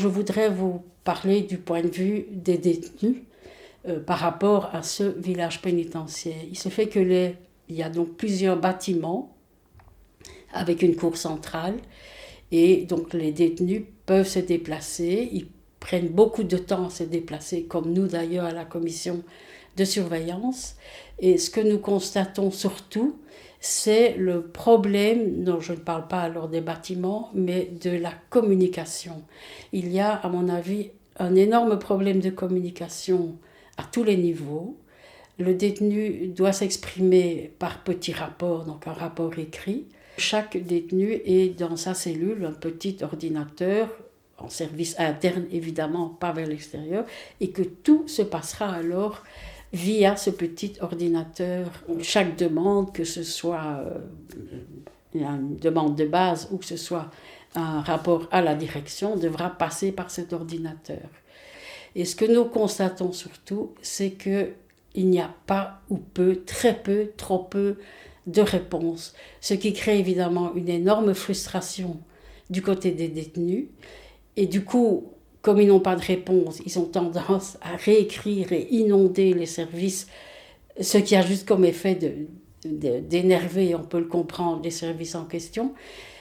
je voudrais vous parler du point de vue des détenus par rapport à ce village pénitentiaire. Il se fait qu'il y a donc plusieurs bâtiments avec une cour centrale et donc les détenus peuvent se déplacer. Ils prennent beaucoup de temps à se déplacer, comme nous d'ailleurs à la commission de surveillance. Et ce que nous constatons surtout, c'est le problème, dont je ne parle pas alors des bâtiments, mais de la communication. Il y a, à mon avis, un énorme problème de communication à tous les niveaux. Le détenu doit s'exprimer par petits rapports, donc un rapport écrit. Chaque détenu est dans sa cellule, un petit ordinateur, en service interne évidemment, pas vers l'extérieur, et que tout se passera alors via ce petit ordinateur. Chaque demande, que ce soit une demande de base ou que ce soit un rapport à la direction, devra passer par cet ordinateur. Et ce que nous constatons surtout, c'est qu'il n'y a pas ou peu, très peu, trop peu de réponses, ce qui crée évidemment une énorme frustration du côté des détenus. Et du coup, comme ils n'ont pas de réponse, ils ont tendance à réécrire et inonder les services, ce qui a juste comme effet d'énerver, on peut le comprendre, les services en question.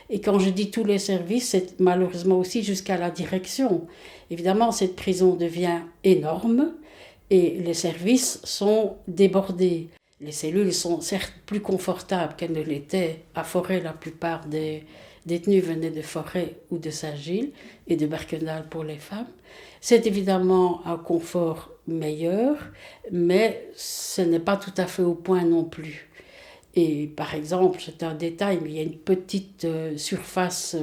Et quand je dis tous les services, c'est malheureusement aussi jusqu'à la direction. Évidemment, cette prison devient énorme et les services sont débordés. Les cellules sont certes plus confortables qu'elles ne l'étaient à Forêt. La plupart des détenus venaient de Forêt ou de Saint-Gilles et de Berkendael pour les femmes. C'est évidemment un confort meilleur, mais ce n'est pas tout à fait au point non plus. Et par exemple, c'est un détail, mais il y a une petite surface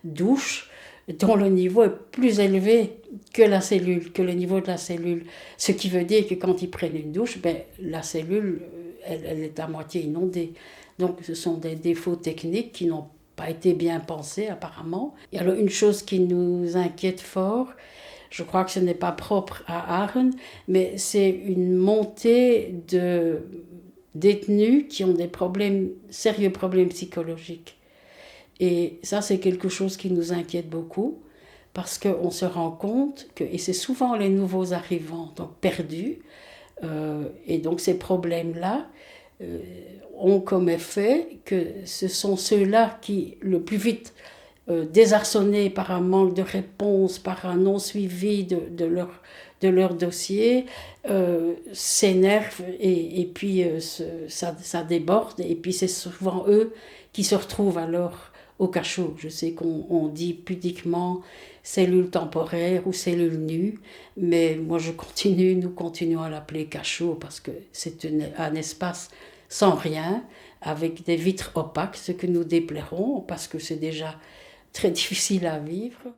douche dont le niveau est plus élevé que la cellule, que le niveau de la cellule. Ce qui veut dire que quand ils prennent une douche, la cellule, elle est à moitié inondée. Donc ce sont des défauts techniques qui n'ont pas été bien pensés apparemment. Et alors une chose qui nous inquiète fort, je crois que ce n'est pas propre à Aaren, mais c'est une montée de détenus qui ont des problèmes, sérieux problèmes psychologiques. Et ça, c'est quelque chose qui nous inquiète beaucoup, parce qu'on se rend compte que, et c'est souvent les nouveaux arrivants, donc perdus, et donc ces problèmes-là ont comme effet que ce sont ceux-là qui, le plus vite, désarçonnés par un manque de réponse, par un non-suivi de leur dossier, s'énervent et puis ça déborde. Et puis c'est souvent eux qui se retrouvent alors au cachot. Je sais qu'on dit pudiquement cellule temporaire ou cellule nue, mais moi nous continuons à l'appeler cachot parce que c'est un espace sans rien, avec des vitres opaques, ce que nous déplorons parce que c'est déjà très difficile à vivre.